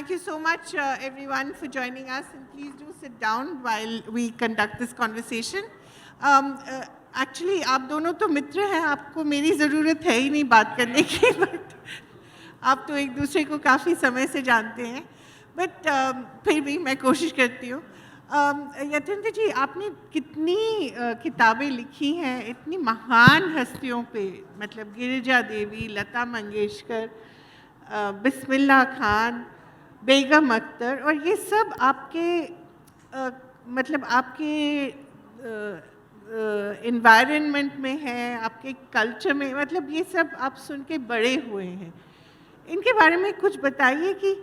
Thank you so much, everyone, for joining us. And please do sit down while we conduct this conversation. Actually, आप दोनों तो मित्र हैं, आपको मेरी ज़रूरत है ही नहीं बात करने की, but आप तो एक दूसरे को काफ़ी समय से जानते हैं. But फिर भी मैं कोशिश करती हूँ. यतेंद्र जी, आपने कितनी किताबें लिखी हैं इतनी महान हस्तियों पे, मतलब गिरिजा देवी, लता मंगेशकर, बिस्मिल्लाह खान, बेगम अख्तर, और ये सब आपके मतलब आपके एनवायरनमेंट में है, आपके कल्चर में, मतलब ये सब आप सुन के बड़े हुए हैं. इनके बारे में कुछ बताइए कि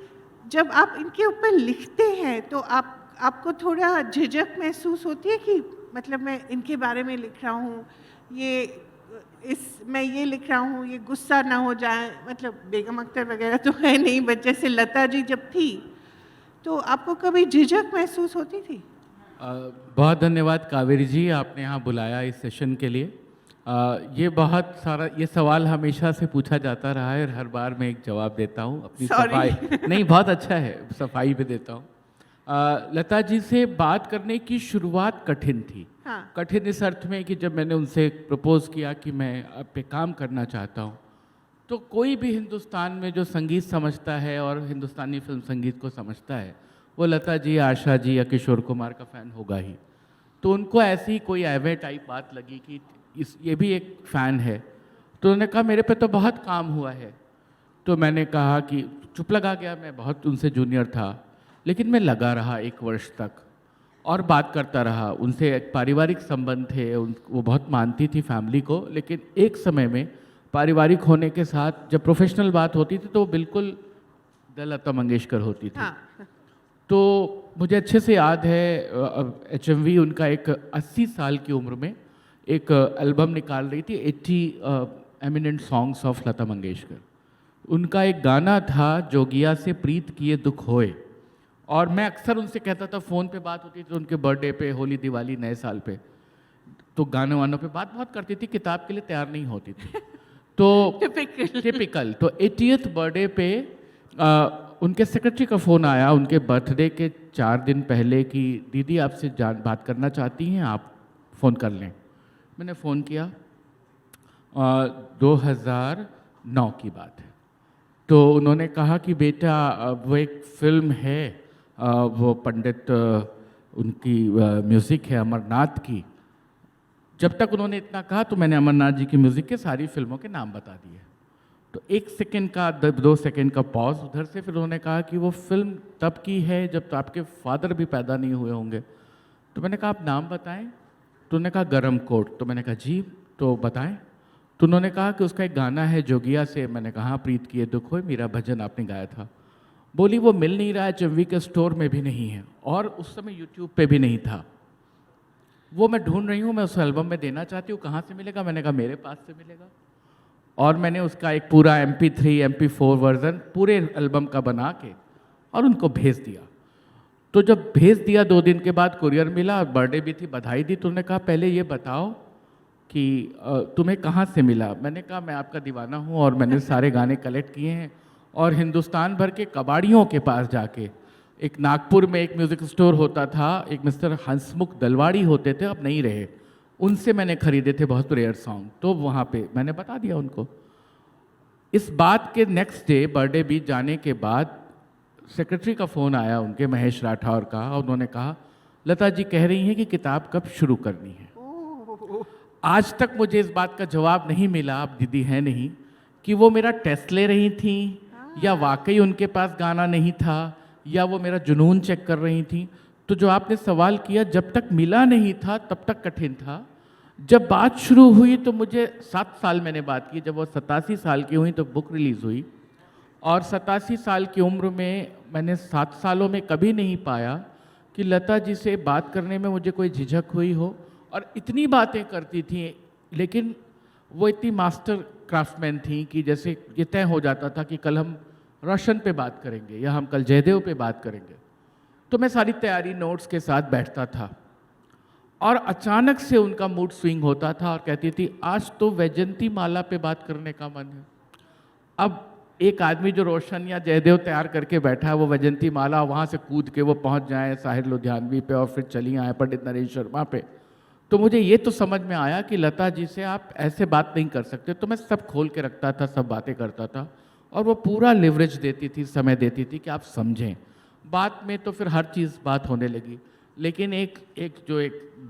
जब आप इनके ऊपर लिखते हैं तो आपको थोड़ा झिझक महसूस होती है कि मतलब मैं इनके बारे में लिख रहा हूँ, मैं ये लिख रहा हूँ, ये गुस्सा ना हो जाए. मतलब बेगम अख्तर वगैरह तो है नहीं, बट जैसे लता जी जब थी तो आपको कभी झिझक महसूस होती थी? बहुत धन्यवाद कावेरी जी, आपने यहाँ बुलाया इस सेशन के लिए. ये बहुत सारा ये सवाल हमेशा से पूछा जाता रहा है और हर बार मैं एक जवाब देता हूँ अपनी सफाई. नहीं, बहुत अच्छा है, सफाई पे देता हूँ. लता जी से बात करने की शुरुआत कठिन थी. हाँ. कठिन इस अर्थ में कि जब मैंने उनसे प्रपोज किया कि मैं अब पे काम करना चाहता हूँ, तो कोई भी हिंदुस्तान में जो संगीत समझता है और हिंदुस्तानी फिल्म संगीत को समझता है, वो लता जी, आशा जी या किशोर कुमार का फ़ैन होगा ही. तो उनको ऐसी कोई एवे टाइप बात लगी कि ये भी एक फ़ैन है. तो उन्होंने कहा मेरे पे तो बहुत काम हुआ है. तो मैंने कहा कि चुप लगा गया. मैं बहुत उनसे जूनियर था, लेकिन मैं लगा रहा 1 वर्ष तक और बात करता रहा उनसे. एक पारिवारिक संबंध थे, वो बहुत मानती थी फैमिली को, लेकिन एक समय में पारिवारिक होने के साथ जब प्रोफेशनल बात होती थी तो बिल्कुल लता मंगेशकर होती थी. हाँ. तो मुझे अच्छे से याद है HMV उनका एक 80 साल की उम्र में एक एल्बम निकाल रही थी, 80 eminent songs of Lata Mangeshkar. उनका एक गाना था, जोगिया से प्रीत किए दुख होए. और मैं अक्सर उनसे कहता था, फ़ोन पे बात होती थी उनके बर्थडे पे, होली, दिवाली, नए साल पे, तो गाने वानों पे बात बहुत करती थी, किताब के लिए तैयार नहीं होती थी. तो टिपिकल. तो 80th बर्थडे पे उनके सेक्रेटरी का फ़ोन आया उनके बर्थडे के 4 दिन पहले कि दीदी आपसे बात करना चाहती हैं, आप फ़ोन कर लें. मैंने फ़ोन किया. 2009 की बात है. तो उन्होंने कहा कि बेटा वो एक फ़िल्म है, वो पंडित उनकी म्यूज़िक है अमरनाथ की. जब तक उन्होंने इतना कहा तो मैंने अमरनाथ जी की म्यूज़िक के सारी फिल्मों के नाम बता दिए. तो 1 सेकेंड का 2 सेकेंड का पॉज उधर से. फिर उन्होंने कहा कि वो फिल्म तब की है जब तो आपके फादर भी पैदा नहीं हुए होंगे. तो मैंने कहा आप नाम बताएं. तो उन्होंने कहा गरम कोट. तो मैंने कहा जी, तो बताएं. तो उन्होंने कहा कि उसका एक गाना है जोगिया से. मैंने कहा प्रीत किए दुख होए, मेरा भजन आपने गाया था. बोली वो मिल नहीं रहा है, HMV के स्टोर में भी नहीं है और उस समय YouTube पे भी नहीं था. वो मैं ढूंढ रही हूँ, मैं उस एल्बम में देना चाहती हूँ, कहाँ से मिलेगा? मैंने कहा मेरे पास से मिलेगा. और मैंने उसका एक पूरा MP3 MP4 वर्ज़न पूरे एल्बम का बना के और उनको भेज दिया. तो जब भेज दिया 2 दिन के बाद कुरियर मिला, बर्थडे भी थी, बधाई दी. तो उन्होंने कहा पहले ये बताओ कि तुम्हें कहाँ से मिला? मैंने कहा मैं आपका दीवाना हूँ और मैंने सारे गाने कलेक्ट किए हैं और हिंदुस्तान भर के कबाड़ियों के पास जाके, एक नागपुर में एक म्यूज़िक स्टोर होता था, एक मिस्टर हंसमुख दलवाड़ी होते थे, अब नहीं रहे, उनसे मैंने खरीदे थे बहुत रेयर सॉन्ग. तो वहाँ पे मैंने बता दिया उनको. इस बात के नेक्स्ट डे बर्थडे बीत जाने के बाद सेक्रेटरी का फ़ोन आया उनके, महेश राठौर का, और उन्होंने कहा लता जी कह रही हैं कि किताब कब शुरू करनी है. आज तक मुझे इस बात का जवाब नहीं मिला, आप दीदी हैं नहीं, कि वो मेरा टेस्ट ले रही थी या वाकई उनके पास गाना नहीं था या वो मेरा जुनून चेक कर रही थी. तो जो आपने सवाल किया, जब तक मिला नहीं था तब तक कठिन था. जब बात शुरू हुई तो मुझे 7 साल मैंने बात की. जब वो 87 साल की हुई तो बुक रिलीज़ हुई और 87 साल की उम्र में मैंने 7 सालों में कभी नहीं पाया कि लता जी से बात करने में मुझे कोई झिझक हुई हो. और इतनी बातें करती थी, लेकिन वो इतनी मास्टर क्राफ्टमैन थी कि जैसे ये तय हो जाता था कि कल हम रोशन पे बात करेंगे या हम कल जयदेव पे बात करेंगे. तो मैं सारी तैयारी नोट्स के साथ बैठता था और अचानक से उनका मूड स्विंग होता था और कहती थी आज तो वैजंती माला पे बात करने का मन है. अब एक आदमी जो रोशन या जयदेव तैयार करके बैठा है, वो वैजंती माला वहाँ से कूद के वो पहुँच जाए साहिर लुधियानवी पे और फिर चली आए पंडित नरेश शर्मा पे। तो मुझे ये तो समझ में आया कि लता जी से आप ऐसे बात नहीं कर सकते। तो मैं सब खोल के रखता था, सब बातें करता था, और वो पूरा लिवरेज देती थी, समय देती थी कि आप समझें। बात में तो फिर हर चीज़ बात होने लगी, लेकिन एक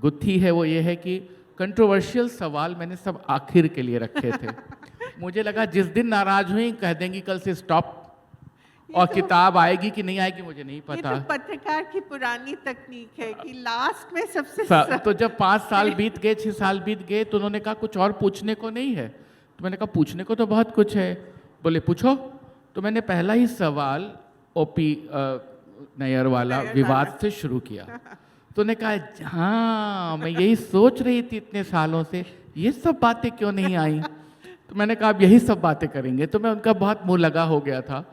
गुत्थी है वो ये है कि कंट्रोवर्शियल सवाल मैंने सब आखिर के लिए रखे थे। मुझे लगा जिस दिन नाराज हुई कह देंगी कल से स्टॉप, और किताब आएगी कि नहीं आएगी मुझे नहीं ये पता। तो पत्रकार की पुरानी तकनीक है कि लास्ट में सबसे तो जब 5 साल बीत गए, 6 साल बीत गए, तो उन्होंने कहा कुछ और पूछने को नहीं है। तो मैंने कहा पूछने को तो बहुत कुछ है। बोले पूछो। तो मैंने पहला ही सवाल ओपी नैयर वाला विवाद से शुरू किया। तो उन्होंने कहा हाँ मैं यही सोच रही थी इतने सालों से, ये सब बातें क्यों नहीं आई। तो मैंने कहा अब यही सब बातें करेंगे। तो मैं उनका बहुत मुंह लगा हो गया था,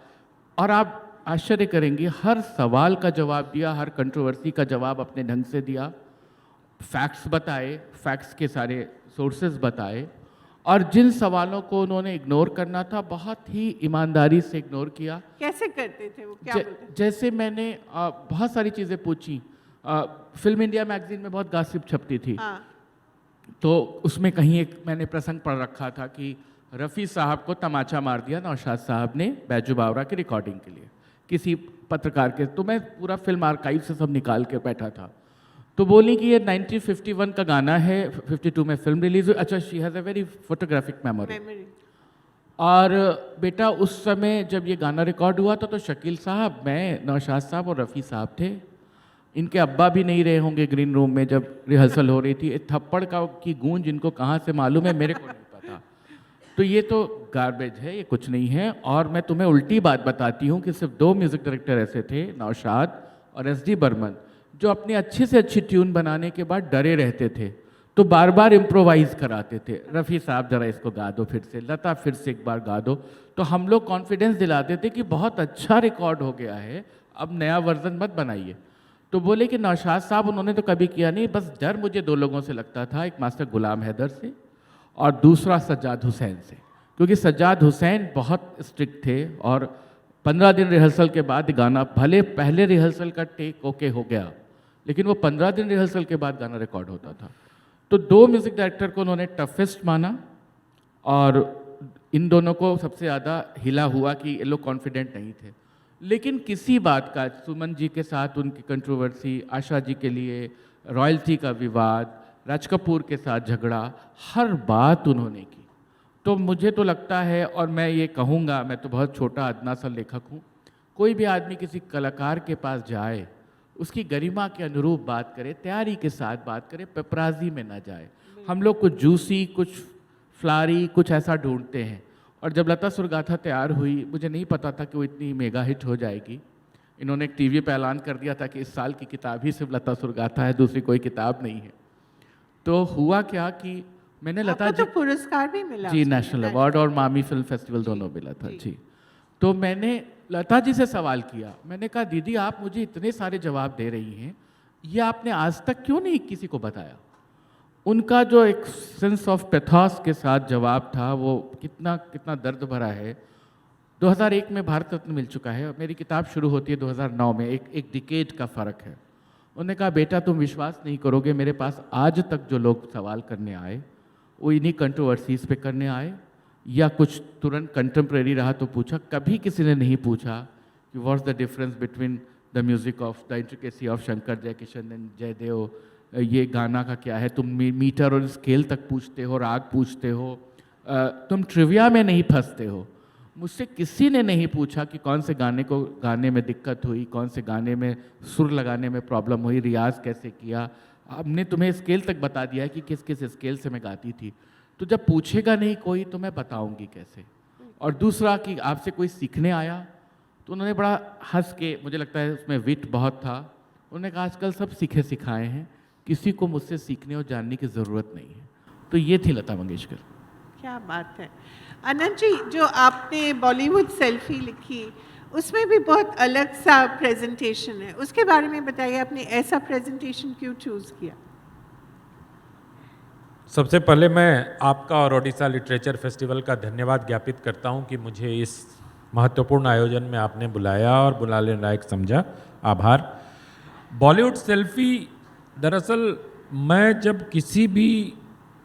और आप आश्चर्य करेंगे हर सवाल का जवाब दिया, हर कंट्रोवर्सी का जवाब अपने ढंग से दिया, फैक्ट्स बताए, फैक्ट्स के सारे सोर्सेज बताए, और जिन सवालों को उन्होंने इग्नोर करना था बहुत ही ईमानदारी से इग्नोर किया। कैसे करते थे वो, क्या बोलते? जैसे मैंने बहुत सारी चीज़ें पूछी। फिल्म इंडिया मैगजीन में बहुत गॉसिप छपती थी। हाँ। तो उसमें कहीं एक मैंने प्रसंग पढ़ रखा था कि रफ़ी साहब को तमाचा मार दिया नौशाद साहब ने बैजू बावरा की रिकॉर्डिंग के लिए किसी पत्रकार के। तो मैं पूरा फिल्म आर्काइव से सब निकाल के बैठा था। तो बोली कि ये 1951 का गाना है, 52 में फिल्म रिलीज हुई। अच्छा, she has a very photographic memory. और बेटा उस समय जब ये गाना रिकॉर्ड हुआ था तो शकील साहब, मैं, नौशाद साहब और रफ़ी साहब थे। इनके अब्बा भी नहीं रहे होंगे ग्रीन रूम में जब रिहर्सल हो रही थी। थप्पड़ की गूंज इनको कहाँ से मालूम है, मेरे को नहीं पता। तो ये तो गार्बेज है, ये कुछ नहीं है। और मैं तुम्हें उल्टी बात बताती हूँ कि सिर्फ 2 म्यूज़िक डायरेक्टर ऐसे थे, नौशाद और एस डी बर्मन, जो अपनी अच्छी से अच्छी ट्यून बनाने के बाद डरे रहते थे, तो बार बार इम्प्रोवाइज कराते थे। रफ़ी साहब ज़रा इसको गा दो फिर से, लता फिर से एक बार गा दो। तो हम लोग कॉन्फिडेंस दिलाते थे कि बहुत अच्छा रिकॉर्ड हो गया है, अब नया वर्जन मत बनाइए। तो बोले कि नौशाद साहब उन्होंने तो कभी किया नहीं, बस डर मुझे 2 लोगों से लगता था, एक मास्टर गुलाम हैदर से और दूसरा सज्जाद हुसैन से, क्योंकि सज्जाद हुसैन बहुत स्ट्रिक्ट थे। और 15 दिन रिहर्सल के बाद गाना, भले पहले रिहर्सल का टेक ओके हो गया, लेकिन वो 15 दिन रिहर्सल के बाद गाना रिकॉर्ड होता था। तो 2 म्यूज़िक डायरेक्टर को उन्होंने टफेस्ट माना, और इन दोनों को सबसे ज़्यादा हिला हुआ कि ये लोग कॉन्फिडेंट नहीं थे। लेकिन किसी बात का, सुमन जी के साथ उनकी कंट्रोवर्सी, आशा जी के लिए रॉयल्टी का विवाद, राज कपूर के साथ झगड़ा, हर बात उन्होंने की। तो मुझे तो लगता है, और मैं ये कहूँगा, मैं तो बहुत छोटा अदना सा लेखक हूँ, कोई भी आदमी किसी कलाकार के पास जाए, उसकी गरिमा के अनुरूप बात करे, तैयारी के साथ बात करे, पेपराजी में ना जाए। हम लोग कुछ जूसी, कुछ फ्लारी, कुछ ऐसा ढूंढते हैं। और जब लता सुरगाथा तैयार हुई, मुझे नहीं पता था कि वो इतनी मेगा हिट हो जाएगी। इन्होंने एक टीवी पे ऐलान कर दिया था कि इस साल की किताब ही सिर्फ लता सुरगाथा है, दूसरी कोई किताब नहीं है। तो हुआ क्या कि मैंने लता जी, तो पुरस्कार भी मिला जी, नेशनल अवार्ड और मामी फिल्म फेस्टिवल दोनों मिला था जी। तो मैंने लता जी से सवाल किया, मैंने कहा दीदी आप मुझे इतने सारे जवाब दे रही हैं, ये आपने आज तक क्यों नहीं किसी को बताया। उनका जो एक सेंस ऑफ पैथोस के साथ जवाब था, वो कितना कितना दर्द भरा है। 2001 में भारत रत्न मिल चुका है, मेरी किताब शुरू होती है 2009 में, एक डिकेड का फ़र्क है। उन्होंने कहा बेटा तुम विश्वास नहीं करोगे, मेरे पास आज तक जो लोग सवाल करने आए वो इन्हीं कंट्रोवर्सीज पे करने आए, या कुछ तुरंत कंटेम्प्रेरी रहा तो पूछा। कभी किसी ने नहीं पूछा कि what's the difference between the music of the intricacy of Shankar Jaikishan and Jaidev, ये गाना का क्या है। तुम मीटर और स्केल तक पूछते हो, राग पूछते हो, तुम ट्रिविया में नहीं फंसते हो। मुझसे किसी ने नहीं पूछा कि कौन से गाने को गाने में दिक्कत हुई, कौन से गाने में सुर लगाने में प्रॉब्लम हुई, रियाज कैसे किया। हमने तुम्हें स्केल तक बता दिया है कि किस किस स्केल से मैं गाती थी। तो जब पूछेगा नहीं कोई तो मैं बताऊंगी कैसे। और दूसरा कि आपसे कोई सीखने आया, तो उन्होंने बड़ा हंस के, मुझे लगता है उसमें विट बहुत था, उन्होंने कहा आजकल सब सीखे सिखाए हैं, किसी को मुझसे सीखने और जानने की ज़रूरत नहीं है। तो ये थी लता मंगेशकर। क्या बात है। अनंत जी, जो आपने बॉलीवुड सेल्फी लिखी, उसमें भी बहुत अलग सा प्रेजेंटेशन है, उसके बारे में बताइए, आपने ऐसा प्रेजेंटेशन क्यों चूज़ किया। सबसे पहले मैं आपका और ओडिशा लिटरेचर फेस्टिवल का धन्यवाद ज्ञापित करता हूं कि मुझे इस महत्वपूर्ण आयोजन में आपने बुलाया और बुलाने लायक समझा, आभार। बॉलीवुड सेल्फी, दरअसल मैं जब किसी भी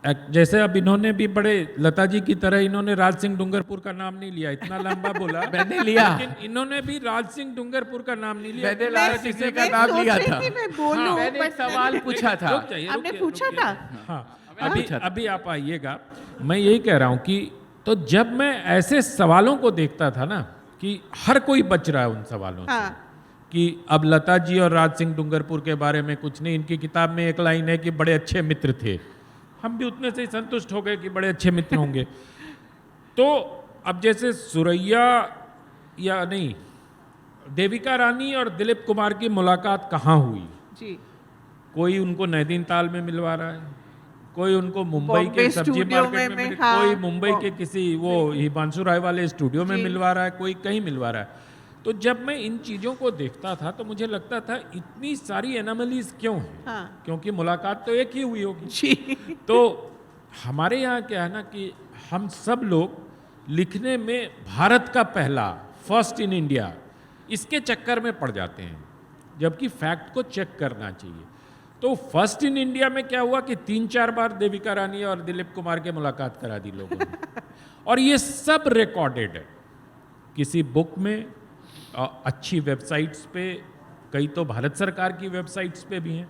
जैसे अब इन्होंने भी बड़े लता जी की तरह इन्होंने राज सिंह डूंगरपुर का नाम नहीं लिया, इतना लंबा बोला मैंने लिया। लेकिन इन्होंने भी राज सिंह डूंगरपुर का नाम नहीं लिया। मैंने लाल किसी का नाम सोच लिया रही था। थी मैं बोलूं, मैंने एक but सवाल पूछा था। रुक जाइए, आपने रुकिए, पूछा रुकिए। था? हाँ, मैंने अभी पूछा था। अभी आप आइएगा। मैं यही कह रहा हूँ कि तो जब मैं ऐसे सवालों को देखता था ना कि हर कोई बच रहा है उन सवालों से, हाँ, कि अब लता जी और राज सिंह डूंगरपुर के बारे में कुछ नहीं, इनकी किताब में एक लाइन है कि बड़े अच्छे मित्र थे, हम भी उतने से ही संतुष्ट हो गए कि बड़े अच्छे मित्र होंगे। तो अब जैसे सुरैया या नहीं, देविका रानी और दिलीप कुमार की मुलाकात कहाँ हुई? जी, कोई उनको नैनीताल में मिलवा रहा है, कोई उनको मुंबई बॉम्बे के सब्जी स्टूडियो मार्केट में हाँ, कोई मुंबई के किसी वो हिमांशु राय वाले स्टूडियो में जी। मिलवा रहा है, कोई कहीं मिलवा रहा है। तो जब मैं इन चीज़ों को देखता था तो मुझे लगता था इतनी सारी एनामलीज क्यों हैं? हाँ, क्योंकि मुलाकात तो एक ही हुई होगी। जी, तो हमारे यहाँ क्या है ना कि हम सब लोग लिखने में भारत का पहला, फर्स्ट इन इंडिया, इसके चक्कर में पड़ जाते हैं, जबकि फैक्ट को चेक करना चाहिए। तो फर्स्ट इन इंडिया में क्या हुआ कि 3-4 बार देविका रानी और दिलीप कुमार के मुलाकात करा दी लोगों ने, और ये सब रिकॉर्डेड है किसी बुक में, अच्छी वेबसाइट्स पे, कई तो भारत सरकार की वेबसाइट्स पे भी हैं।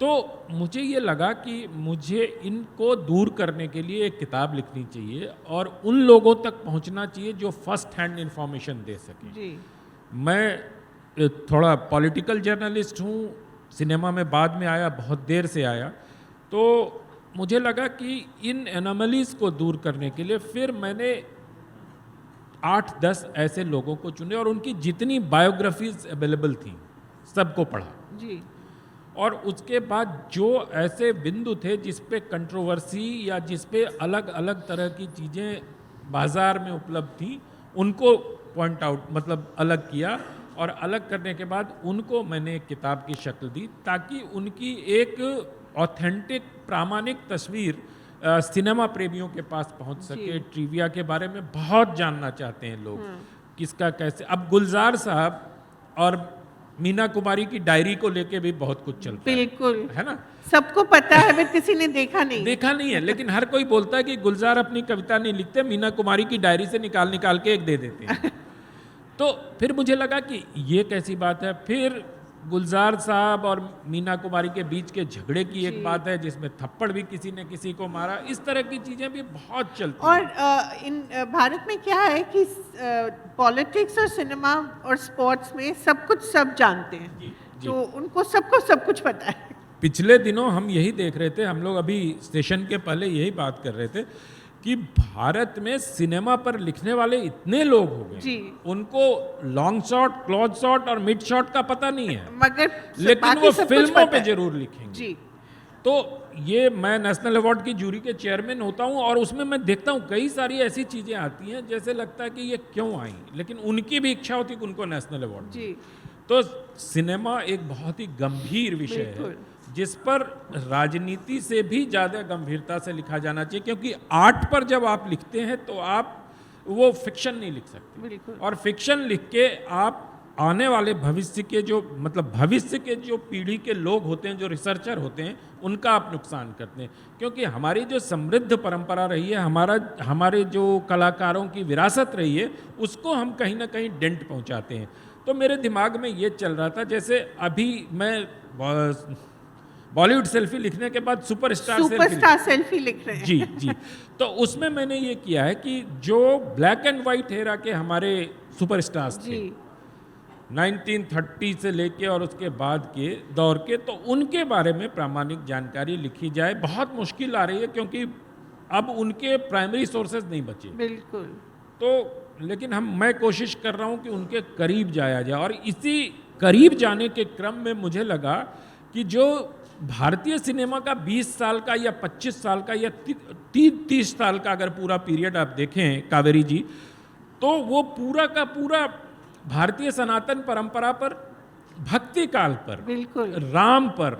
तो मुझे ये लगा कि मुझे इनको दूर करने के लिए एक किताब लिखनी चाहिए और उन लोगों तक पहुंचना चाहिए जो फर्स्ट हैंड इंफॉर्मेशन दे सकें। जी, मैं थोड़ा पॉलिटिकल जर्नलिस्ट हूँ, सिनेमा में बाद में आया, बहुत देर से आया, तो मुझे लगा कि इन एनोमलीज को दूर करने के लिए फिर मैंने 8-10 ऐसे लोगों को चुने और उनकी जितनी बायोग्राफीज अवेलेबल थी सबको पढ़ा, जी, और उसके बाद जो ऐसे बिंदु थे जिस पे कंट्रोवर्सी या जिस पे अलग अलग तरह की चीज़ें बाजार में उपलब्ध थी उनको पॉइंट आउट, मतलब अलग किया, और अलग करने के बाद उनको मैंने एक किताब की शक्ल दी ताकि उनकी एक ऑथेंटिक प्रामाणिक तस्वीर सिनेमा प्रेमियों के पास पहुंच सके। ट्रिविया के बारे में बहुत जानना चाहते हैं लोग, किसका कैसे। अब गुलजार साहब और मीना कुमारी की डायरी को लेके भी बहुत कुछ चलता बिल्कुल है ना? सबको पता है, बट किसी ने देखा नहीं। देखा नहीं है, लेकिन हर कोई बोलता है कि गुलजार अपनी कविता नहीं लिखते, मीना कुमारी की डायरी से निकाल निकाल के एक दे देते हैं। तो फिर मुझे लगा कि ये कैसी बात है। फिर गुलजार साहब और मीना कुमारी के बीच के झगड़े की एक बात है जिसमें थप्पड़ भी किसी ने किसी को मारा, इस तरह की चीजें भी बहुत चलती और हैं। इन भारत में क्या है कि पॉलिटिक्स और सिनेमा और स्पोर्ट्स में सब कुछ सब जानते हैं, जी। तो उनको सबको सब कुछ पता है। पिछले दिनों हम यही देख रहे थे, हम लोग अभी स्टेशन के पहले यही बात कर रहे थे कि भारत में सिनेमा पर लिखने वाले इतने लोग हो गए, जी। उनको लॉन्ग शॉट, क्लोज शॉट और मिड शॉट का पता नहीं है, मगर लेकिन बाकी वो सब कुछ फिल्मों पता पे है। जरूर लिखेंगे। जी, तो ये मैं नेशनल अवार्ड की जूरी के चेयरमैन होता हूँ और उसमें मैं देखता हूँ कई सारी ऐसी चीज़ें आती हैं जैसे लगता है कि ये क्यों आई, लेकिन उनकी भी इच्छा होती कि उनको नेशनल अवार्ड जी, तो सिनेमा एक बहुत ही गंभीर विषय है बिल्कुल। जिस पर राजनीति से भी ज़्यादा गंभीरता से लिखा जाना चाहिए, क्योंकि आर्ट पर जब आप लिखते हैं तो आप वो फिक्शन नहीं लिख सकते, बिल्कुल। और फिक्शन लिख के आप आने वाले भविष्य के जो, मतलब भविष्य के जो पीढ़ी के लोग होते हैं, जो रिसर्चर होते हैं, उनका आप नुकसान करते हैं। क्योंकि हमारी जो समृद्ध परंपरा रही है, हमारे जो कलाकारों की विरासत रही है, उसको हम कहीं ना कहीं डेंट पहुंचाते हैं। तो मेरे दिमाग में ये चल रहा था, जैसे अभी मैं बॉलीवुड सेल्फी लिखने के बाद सुपरस्टार सेल्फी लिख रहे हैं। जी जी, तो उसमें मैंने ये किया है कि जो ब्लैक एंड वाइट एरा के हमारे सुपरस्टार्स थे, जी, 1930 से लेके और उसके बाद के दौर के, तो उनके बारे में प्रामाणिक जानकारी लिखी जाए। बहुत मुश्किल आ रही है क्योंकि अब उनके प्राइमरी सोर्सेज नहीं बचे, बिल्कुल। तो लेकिन मैं कोशिश कर रहा हूं कि उनके करीब जाया जाए, और इसी करीब जाने के क्रम में मुझे लगा कि जो भारतीय सिनेमा का 20 साल का या 25 साल का या 30 साल का अगर पूरा पीरियड आप देखें कावेरी जी, तो वो पूरा का पूरा भारतीय सनातन परंपरा पर, भक्ति काल पर, बिल्कुल। राम पर,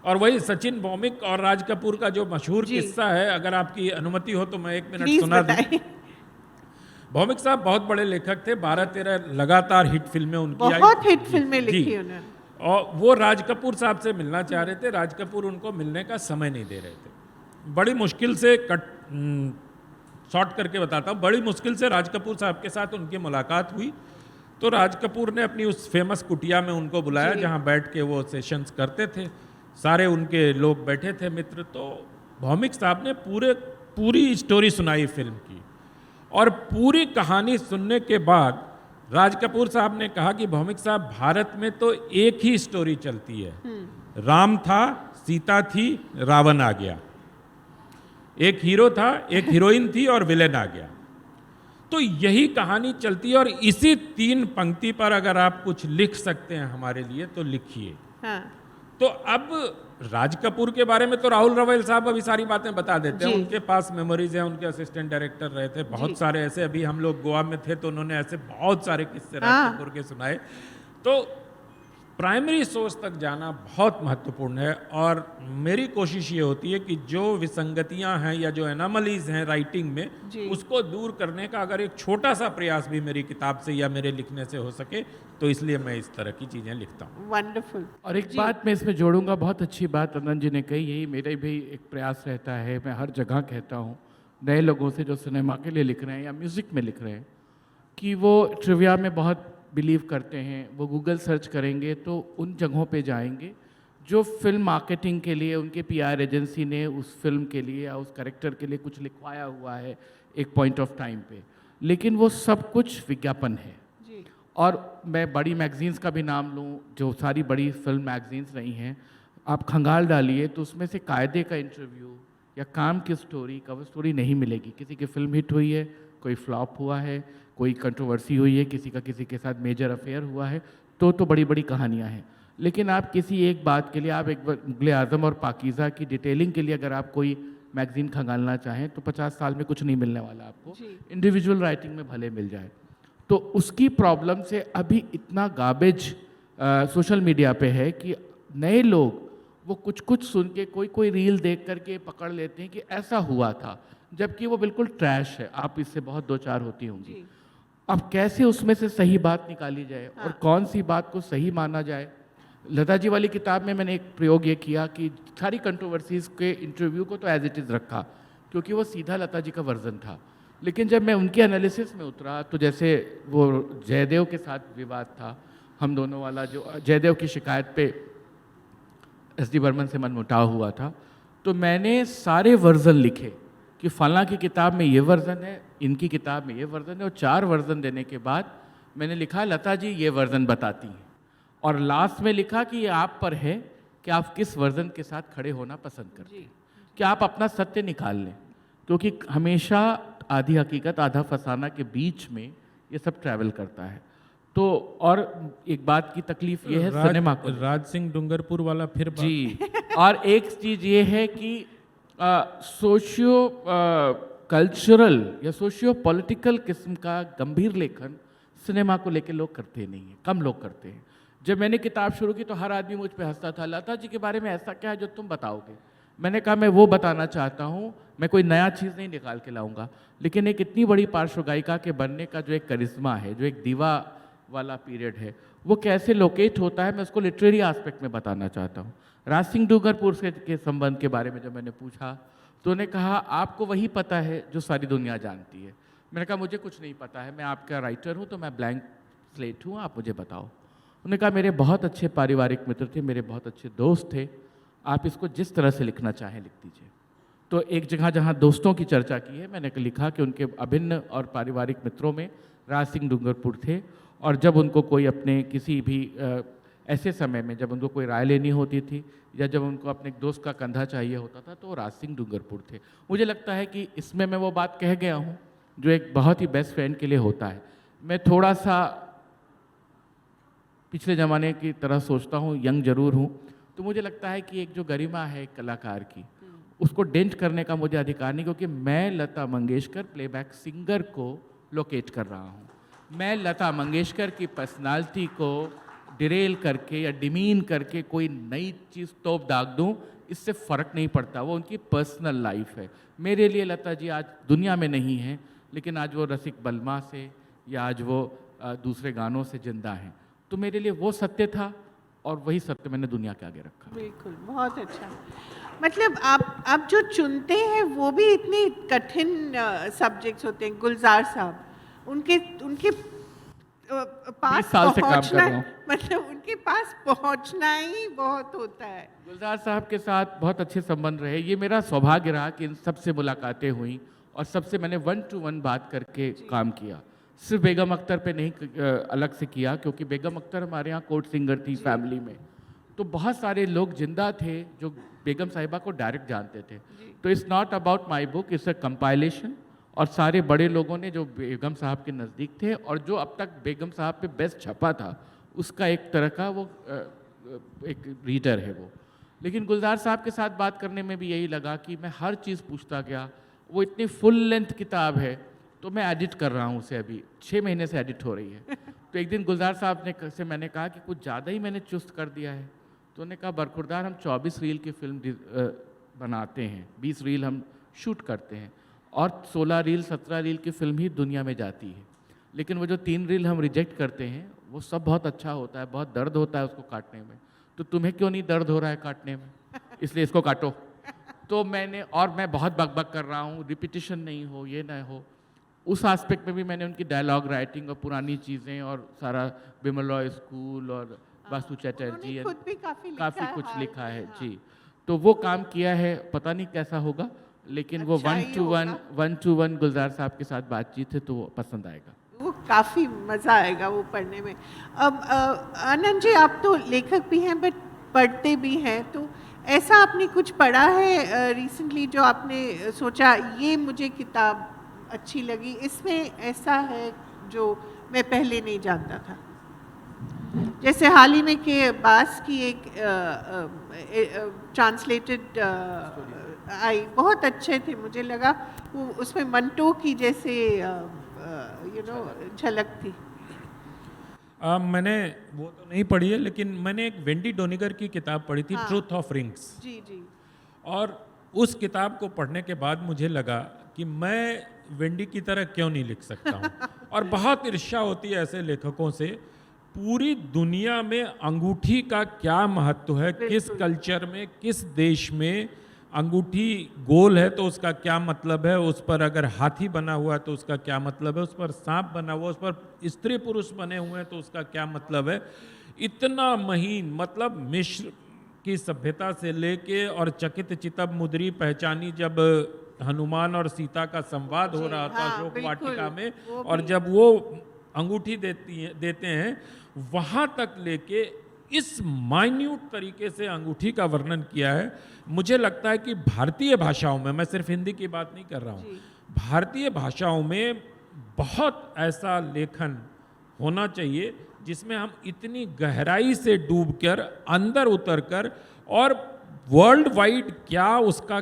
और वही सचिन भौमिक और राज कपूर का जो मशहूर जी। किस्सा है, अगर आपकी अनुमति हो तो मैं 1 मिनट प्लीज सुना दूं। बताइए। भौमिक साहब बहुत बड़े लेखक थे, 12-13 लगातार हिट फिल्में उनकी आई। बहुत हिट जी, फिल्में जी। लिखी उन्होंने। और वो राज कपूर साहब से मिलना चाह रहे थे, राज कपूर उनको मिलने का समय नहीं दे रहे थे। बड़ी मुश्किल से शॉर्ट करके बताता हूँ, बड़ी मुश्किल से राज कपूर साहब के साथ उनकी मुलाकात हुई। तो राज कपूर ने अपनी उस फेमस कुटिया में उनको बुलाया जहाँ बैठ के वो सेशंस करते थे, सारे उनके लोग बैठे थे मित्र। तो भौमिक साहब ने पूरी स्टोरी सुनाई फिल्म की, और पूरी कहानी सुनने के बाद राज कपूर साहब ने कहा कि भौमिक साहब, भारत में तो एक ही स्टोरी चलती है, राम था, सीता थी, रावण आ गया। एक हीरो था, एक हीरोइन थी और विलेन आ गया। तो यही कहानी चलती है, और इसी 3 पंक्ति पर अगर आप कुछ लिख सकते हैं हमारे लिए तो लिखिए। हाँ। तो अब राज कपूर के बारे में तो राहुल रवैल साहब अभी सारी बातें बता देते हैं, जी। उनके पास मेमोरीज हैं, उनके असिस्टेंट डायरेक्टर रहे थे, बहुत सारे ऐसे, अभी हम लोग गोवा में थे तो उन्होंने ऐसे बहुत सारे किस्से राज कपूर के सुनाए। तो प्राइमरी सोर्स तक जाना बहुत महत्वपूर्ण है, और मेरी कोशिश ये होती है कि जो विसंगतियां हैं या जो एनामलीज हैं राइटिंग में, उसको दूर करने का अगर एक छोटा सा प्रयास भी मेरी किताब से या मेरे लिखने से हो सके, तो इसलिए मैं इस तरह की चीज़ें लिखता हूँ। वंडरफुल। और एक बात मैं इसमें जोड़ूंगा, बहुत अच्छी बात आनंद जी ने कही, यही मेरा भी एक प्रयास रहता है, मैं हर जगह कहता हूँ नए लोगों से जो सिनेमा के लिए लिख रहे हैं या म्यूज़िक में लिख रहे हैं, कि वो ट्रिविया में बहुत बिलीव करते हैं। वो गूगल सर्च करेंगे तो उन जगहों पे जाएंगे जो फिल्म मार्केटिंग के लिए उनके पीआर एजेंसी ने उस फिल्म के लिए या उस कैरेक्टर के लिए कुछ लिखवाया हुआ है एक पॉइंट ऑफ टाइम पे, लेकिन वो सब कुछ विज्ञापन है। जी। और मैं बड़ी मैगजीन्स का भी नाम लूँ, जो सारी बड़ी फिल्म मैगजीन्स रही हैं, आप खंगाल डालिए तो उसमें से कायदे का इंटरव्यू या काम की स्टोरी, कवर स्टोरी नहीं मिलेगी। किसी की फिल्म हिट हुई है, कोई फ्लॉप हुआ है, कोई कंट्रोवर्सी हुई है, किसी का किसी के साथ मेजर अफेयर हुआ है, तो बड़ी बड़ी कहानियाँ हैं। लेकिन आप किसी एक बात के लिए, आप एक मुग़ल आज़म और पाकीज़ा की डिटेलिंग के लिए अगर आप कोई मैगज़ीन खंगालना चाहें तो 50 साल में कुछ नहीं मिलने वाला आपको, इंडिविजुअल राइटिंग में भले मिल जाए। तो उसकी प्रॉब्लम से अभी इतना गार्बेज सोशल मीडिया पे है कि नए लोग वो कुछ सुन के कोई रील देख करके पकड़ लेते हैं कि ऐसा हुआ था, जबकि वो बिल्कुल ट्रैश है। आप इससे बहुत 2-4 होती होंगी। अब कैसे उसमें से सही बात निकाली जाए और कौन सी बात को सही माना जाए। लता जी वाली किताब में मैंने एक प्रयोग ये किया कि सारी कंट्रोवर्सीज़ के इंटरव्यू को तो एज इट इज़ रखा, क्योंकि वो सीधा लता जी का वर्जन था। लेकिन जब मैं उनके एनालिसिस में उतरा तो जैसे वो जयदेव के साथ विवाद था, हम दोनों वाला, जो जयदेव की शिकायत पे एस.डी. बर्मन से मनमुटाव हुआ था, तो मैंने सारे वर्जन लिखे कि फलां की किताब में ये वर्जन है, इनकी किताब में ये वर्जन है, और 4 वर्जन देने के बाद मैंने लिखा लता जी ये वर्जन बताती हैं, और लास्ट में लिखा कि ये आप पर है कि आप किस वर्जन के साथ खड़े होना पसंद करते हैं, कि आप अपना सत्य निकाल लें, क्योंकि हमेशा आधी हकीकत आधा फसाना के बीच में ये सब ट्रैवल करता है। तो और एक बात की तकलीफ ये है सिनेमा को, राज सिंह डूंगरपुर वाला फिर जी, और एक चीज़ ये है कि सोशियो कल्चरल या सोशियो पॉलिटिकल किस्म का गंभीर लेखन सिनेमा को लेके लोग करते नहीं हैं, कम लोग करते हैं। जब मैंने किताब शुरू की तो हर आदमी मुझ पे हंसता था, लता जी के बारे में ऐसा क्या है जो तुम बताओगे। मैंने कहा मैं वो बताना चाहता हूँ, मैं कोई नया चीज़ नहीं निकाल के लाऊंगा, लेकिन एक इतनी बड़ी पार्श्व गायिका के बनने का जो एक करिश्मा है, जो एक दीवा वाला पीरियड है, वो कैसे लोकेट होता है, मैं उसको लिटरेरी एस्पेक्ट में बताना चाहता हूँ। राज सिंह डूंगरपुर के संबंध के बारे में जब मैंने पूछा तो उन्होंने कहा आपको वही पता है जो सारी दुनिया जानती है। मैंने कहा मुझे कुछ नहीं पता है, मैं आपका राइटर हूँ, तो मैं ब्लैंक स्लेट हूँ, आप मुझे बताओ। उन्होंने कहा मेरे बहुत अच्छे पारिवारिक मित्र थे, मेरे बहुत अच्छे दोस्त थे, आप इसको जिस तरह से लिखना चाहें लिख दीजिए। तो एक जगह जहाँ दोस्तों की चर्चा की है, मैंने लिखा कि उनके अभिन्न और पारिवारिक मित्रों में राज सिंह डूंगरपुर थे, और जब उनको कोई अपने किसी भी ऐसे समय में जब उनको कोई राय लेनी होती थी या जब उनको अपने दोस्त का कंधा चाहिए होता था तो वो राज सिंह डूंगरपुर थे। मुझे लगता है कि इसमें मैं वो बात कह गया हूँ जो एक बहुत ही बेस्ट फ्रेंड के लिए होता है। मैं थोड़ा सा पिछले ज़माने की तरह सोचता हूँ, यंग जरूर हूँ, तो मुझे लगता है कि एक जो गरिमा है एक कलाकार की, उसको डेंट करने का मुझे अधिकार नहीं, क्योंकि मैं लता मंगेशकर प्लेबैक सिंगर को लोकेट कर रहा हूँ। मैं लता मंगेशकर की पर्सनालिटी को डिरेल करके या डिमीन करके कोई नई चीज़ तोप दाग दूँ, इससे फ़र्क नहीं पड़ता, वो उनकी पर्सनल लाइफ है। मेरे लिए लता जी आज दुनिया में नहीं है, लेकिन आज वो रसिक बलमा से या आज वो दूसरे गानों से जिंदा हैं। तो मेरे लिए वो सत्य था और वही सत्य मैंने दुनिया के आगे रखा। बिल्कुल, बहुत अच्छा। मतलब आप जो चुनते हैं वो भी इतने कठिन सब्जेक्ट्स होते हैं। गुलजार साहब, उनके उनके पास 20 साल से काम कर पहुंचना, रहा हूँ। मतलब उनके पास पहुंचना ही बहुत होता है। गुलजार साहब के साथ बहुत अच्छे संबंध रहे। ये मेरा सौभाग्य रहा कि इन सबसे मुलाकातें हुई और सबसे मैंने 1 to 1 बात करके काम किया। सिर्फ बेगम अख्तर पे नहीं अलग से किया, क्योंकि बेगम अख्तर हमारे यहाँ कोर्ट सिंगर थी फैमिली में। तो बहुत सारे लोग जिंदा थे जो बेगम साहिबा को डायरेक्ट जानते थे। तो it's not about my book, it's a compilation. और सारे बड़े लोगों ने जो बेगम साहब के नज़दीक थे और जो अब तक बेगम साहब पे बेस्ट छपा था, उसका एक तरह का वो एक रीडर है वो। लेकिन गुलजार साहब के साथ बात करने में भी यही लगा कि मैं हर चीज़ पूछता गया। वो इतनी फुल लेंथ किताब है, तो मैं एडिट कर रहा हूँ उसे, अभी 6 महीने से एडिट हो रही है। तो एक दिन गुलजार साहब ने से मैंने कहा कि कुछ ज़्यादा ही मैंने चुस्त कर दिया है। तो उन्होंने कहा, बरखुरदार, हम 24 रील की फिल्म बनाते हैं, 20 रील हम शूट करते हैं और 16 रील 17 रील की फिल्म ही दुनिया में जाती है। लेकिन वो जो 3 रील हम रिजेक्ट करते हैं वो सब बहुत अच्छा होता है, बहुत दर्द होता है उसको काटने में। तो तुम्हें क्यों नहीं दर्द हो रहा है काटने में, इसलिए इसको काटो। तो मैं बहुत बकबक कर रहा हूँ, रिपीटिशन नहीं हो, ये ना हो। उस एस्पेक्ट में भी मैंने उनकी डायलॉग राइटिंग और पुरानी चीज़ें और सारा बिमल रॉय स्कूल और वासु चैटर्जी खुद भी काफ़ी कुछ हाल लिखा है में, हाँ। जी। तो वो काम किया है, पता नहीं कैसा होगा, लेकिन वो अच्छा 1 ही to होगा। 1 गुलजार साहब के साथ बातचीत है, तो वो पसंद आएगा। वो काफ़ी मज़ा आएगा वो पढ़ने में। अब आनंद जी, आप तो लेखक भी हैं बट पढ़ते भी हैं, तो ऐसा आपने कुछ पढ़ा है रिसेंटली जो आपने सोचा ये मुझे किताब अच्छी लगी, इसमें ऐसा है जो मैं पहले नहीं जानता था? जैसे हाल ही में के बास की एक ट्रांसलेटेड आई, बहुत अच्छे थे, मुझे लगा वो उसमें मंटो की जैसे झलक थी। मैंने वो तो नहीं पढ़ी है, लेकिन मैंने एक वेंडी डोनिगर की किताब पढ़ी थी, हाँ। Truth of Rings. जी जी। और उस किताब को पढ़ने के बाद मुझे लगा कि मैं वेंडी की तरह क्यों नहीं लिख सकता हूँ। और बहुत ईर्ष्या होती है ऐसे लेखकों से। पूरी दुनिया में अंगूठी का क्या महत्व है, किस कल्चर में, किस देश में अंगूठी गोल है तो उसका क्या मतलब है, उस पर अगर हाथी बना हुआ है तो उसका क्या मतलब है, उस पर सांप बना हुआ, उस पर स्त्री पुरुष बने हुए हैं तो उसका क्या मतलब है। इतना महीन, मतलब मिस्र की सभ्यता से लेके और चकित चितब मुद्री पहचानी जब हनुमान और सीता का संवाद हो रहा था हाँ, अशोक बिल्कुल, वाटिका में, वो और भी। जब वो अंगूठी देते हैं, वहाँ तक लेके इस माइन्यूट तरीके से अंगूठी का वर्णन किया है। मुझे लगता है कि भारतीय भाषाओं में, मैं सिर्फ हिंदी की बात नहीं कर रहा हूँ, भारतीय भाषाओं में बहुत ऐसा लेखन होना चाहिए जिसमें हम इतनी गहराई से डूबकर, अंदर उतरकर, और वर्ल्ड वाइड क्या उसका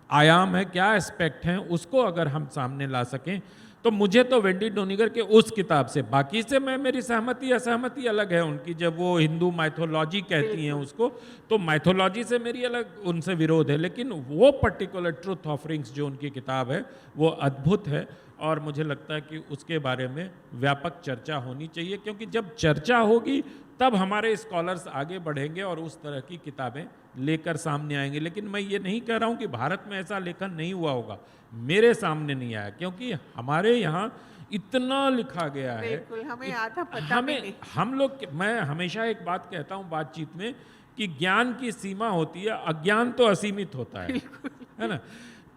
आयाम है, क्या एस्पेक्ट हैं, उसको अगर हम सामने ला सकें। तो मुझे तो वेंडी डोनिगर के उस किताब से, बाकी से मेरी सहमति असहमति अलग है उनकी। जब वो हिंदू माइथोलॉजी कहती हैं उसको, तो माइथोलॉजी से मेरी अलग उनसे विरोध है, लेकिन वो पर्टिकुलर ट्रूथ ऑफ रिंग्स जो उनकी किताब है वो अद्भुत है। और मुझे लगता है कि उसके बारे में व्यापक चर्चा होनी चाहिए, क्योंकि जब चर्चा होगी तब हमारे स्कॉलर्स आगे बढ़ेंगे और उस तरह की किताबें लेकर सामने आएंगे। लेकिन मैं ये नहीं कह रहा हूँ कि भारत में ऐसा लेखन नहीं हुआ होगा, मेरे सामने नहीं आया, क्योंकि हमारे यहाँ इतना लिखा गया है। बिल्कुल, हमें आधा पता भी नहीं। हम लोग, मैं हमेशा एक बात कहता हूँ बातचीत में कि ज्ञान की सीमा होती है, अज्ञान तो असीमित होता है ना।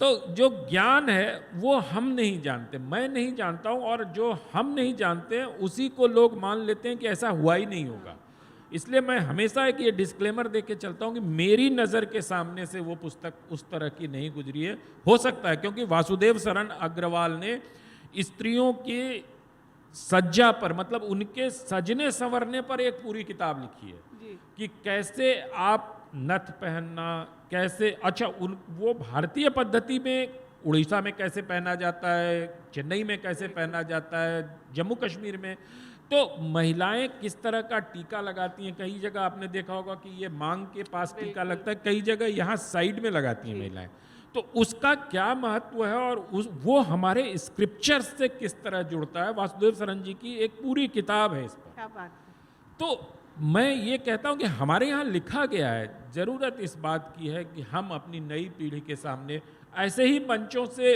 तो जो ज्ञान है वो हम नहीं जानते, मैं नहीं जानता हूँ, और जो हम नहीं जानते हैं उसी को लोग मान लेते हैं कि ऐसा हुआ ही नहीं होगा। इसलिए मैं हमेशा एक ये डिस्क्लेमर दे के चलता हूँ कि मेरी नज़र के सामने से वो पुस्तक उस तरह की नहीं गुजरी है। हो सकता है क्योंकि वासुदेव शरण अग्रवाल ने स्त्रियों की सज्जा पर, मतलब उनके सजने संवरने पर एक पूरी किताब लिखी है कि कैसे आप नथ पहनना, कैसे, अच्छा वो भारतीय पद्धति में उड़ीसा में कैसे पहना जाता है, चेन्नई में कैसे पहना जाता है, जम्मू कश्मीर में, तो महिलाएं किस तरह का टीका लगाती हैं। कई जगह आपने देखा होगा कि ये मांग के पास टीका लगता है, कई जगह यहाँ साइड में लगाती हैं महिलाएं। तो उसका क्या महत्व है और वो हमारे स्क्रिप्चर्स से किस तरह जुड़ता है। वासुदेव सरन जी की एक पूरी किताब है इस पर। क्या बात है। तो मैं ये कहता हूँ कि हमारे यहाँ लिखा गया है, ज़रूरत इस बात की है कि हम अपनी नई पीढ़ी के सामने ऐसे ही मंचों से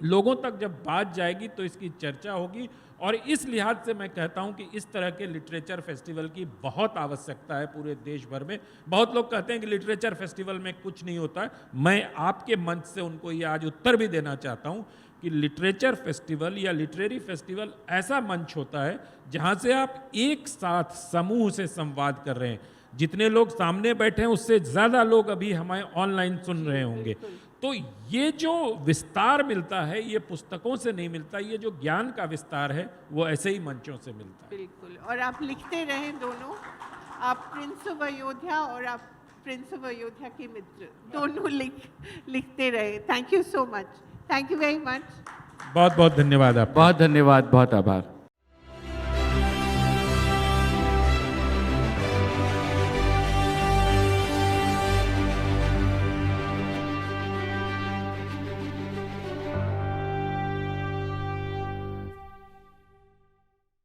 लोगों तक जब बात जाएगी तो इसकी चर्चा होगी। और इस लिहाज से मैं कहता हूं कि इस तरह के लिटरेचर फेस्टिवल की बहुत आवश्यकता है पूरे देश भर में। बहुत लोग कहते हैं कि लिटरेचर फेस्टिवल में कुछ नहीं होता है। मैं आपके मंच से उनको ये आज उत्तर भी देना चाहता हूं कि लिटरेचर फेस्टिवल या लिटरेरी फेस्टिवल ऐसा मंच होता है जहां से आप एक साथ समूह से संवाद कर रहे हैं। जितने लोग सामने बैठे हैं उससे ज़्यादा लोग अभी हमें ऑनलाइन सुन रहे होंगे। तो ये जो विस्तार मिलता है ये पुस्तकों से नहीं मिलता, ये जो ज्ञान का विस्तार है वो ऐसे ही मंचों से मिलता है। बिल्कुल। और आप लिखते रहें दोनों, आप प्रिंस ऑफ अयोध्या और आप प्रिंस ऑफ अयोध्या के मित्र, दोनों लिखते रहे। Thank you so much. Thank you very much. बहुत बहुत धन्यवाद आपका। बहुत धन्यवाद, बहुत आभार।